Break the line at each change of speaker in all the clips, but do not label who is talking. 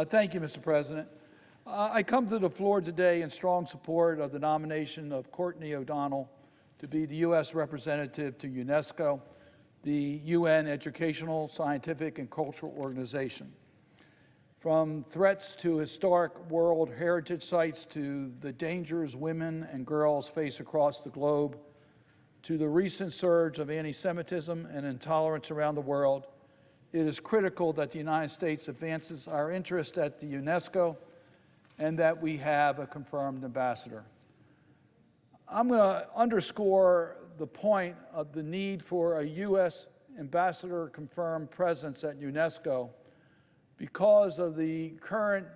Thank you, Mr. President. I come to the floor today in strong support of the nomination of Courtney O'Donnell to be the U.S. representative to UNESCO, the UN educational, scientific, and cultural organization. From threats to historic World Heritage sites to the dangers women and girls face across the globe, to the recent surge of anti-Semitism and intolerance around the world, it is critical that the United States advances our interest at the UNESCO and that we have a confirmed ambassador. I'm going to underscore the point of the need for a U.S. ambassador confirmed presence at UNESCO because of the current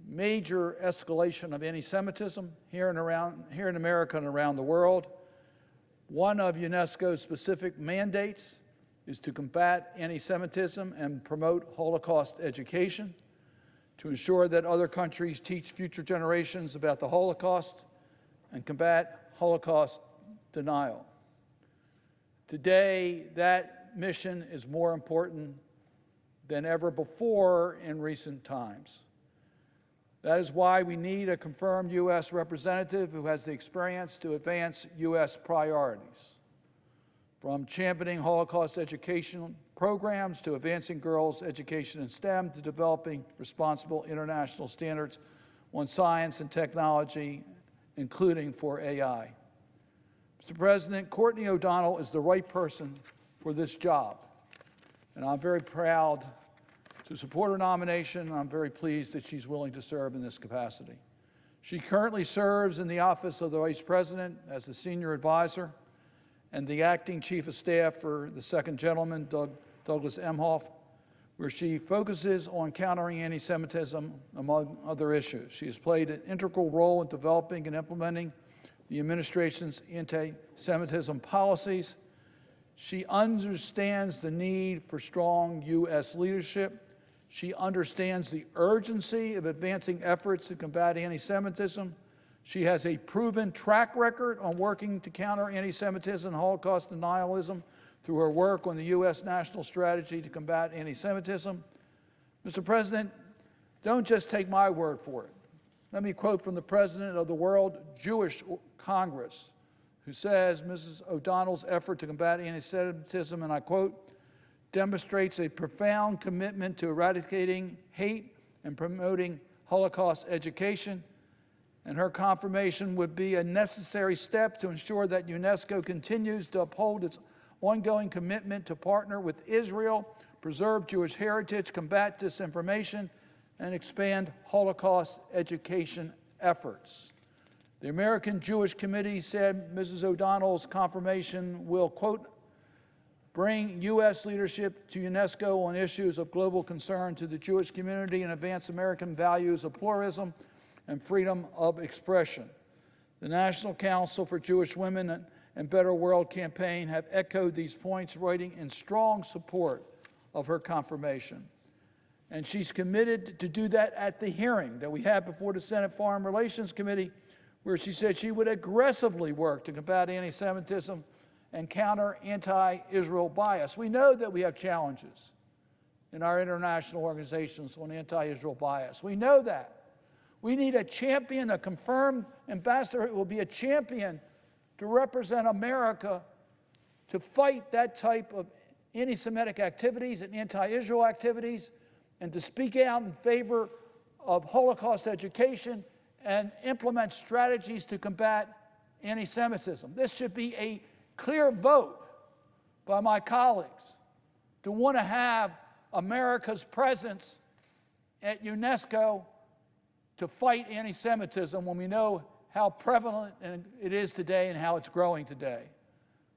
major escalation of anti-Semitism here in America and around the world. One of UNESCO's specific mandates is to combat anti-Semitism and promote Holocaust education, to ensure that other countries teach future generations about the Holocaust and combat Holocaust denial. Today, that mission is more important than ever before in recent times. That is why we need a confirmed U.S. representative who has the experience to advance U.S. priorities, from championing Holocaust education programs to advancing girls' education in STEM to developing responsible international standards on science and technology, including for AI. Mr. President, Courtney O'Donnell is the right person for this job, and I'm very proud to support her nomination. I'm very pleased that she's willing to serve in this capacity. She currently serves in the office of the Vice President as the Senior Advisor and the Acting Chief of Staff for the Second Gentleman, Douglas Emhoff, where she focuses on countering anti-Semitism, among other issues. She has played an integral role in developing and implementing the administration's anti-Semitism policies. She understands the need for strong U.S. leadership. She understands the urgency of advancing efforts to combat anti-Semitism. She has a proven track record on working to counter anti-Semitism and Holocaust denialism through her work on the U.S. national strategy to combat anti-Semitism. Mr. President, don't just take my word for it. Let me quote from the President of the World Jewish Congress, who says Mrs. O'Donnell's effort to combat anti-Semitism, and I quote, demonstrates a profound commitment to eradicating hate and promoting Holocaust education, and her confirmation would be a necessary step to ensure that UNESCO continues to uphold its ongoing commitment to partner with Israel, preserve Jewish heritage, combat disinformation, and expand Holocaust education efforts. The American Jewish Committee said Mrs. O'Donnell's confirmation will, quote, bring U.S. leadership to UNESCO on issues of global concern to the Jewish community and advance American values of pluralism and freedom of expression. The National Council for Jewish Women and Better World campaign have echoed these points, writing in strong support of her confirmation. And she's committed to do that at the hearing that we had before the Senate Foreign Relations Committee, where she said she would aggressively work to combat anti-Semitism and counter anti-Israel bias. We know that we have challenges in our international organizations on anti-Israel bias. We know that. We need a champion, a confirmed ambassador who will be a champion to represent America to fight that type of anti-Semitic activities and anti-Israel activities, and to speak out in favor of Holocaust education and implement strategies to combat anti-Semitism. This should be a clear vote by my colleagues to want to have America's presence at UNESCO to fight anti-Semitism when we know how prevalent it is today and how it's growing today.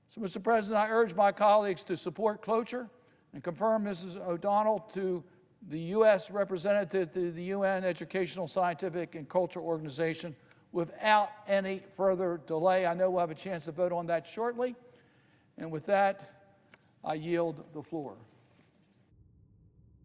So, Mr. President, I urge my colleagues to support cloture and confirm Mrs. O'Donnell to the U.S. representative to the UN Educational, Scientific, and Cultural Organization without any further delay. I know we'll have a chance to vote on that shortly. And with that, I yield the floor.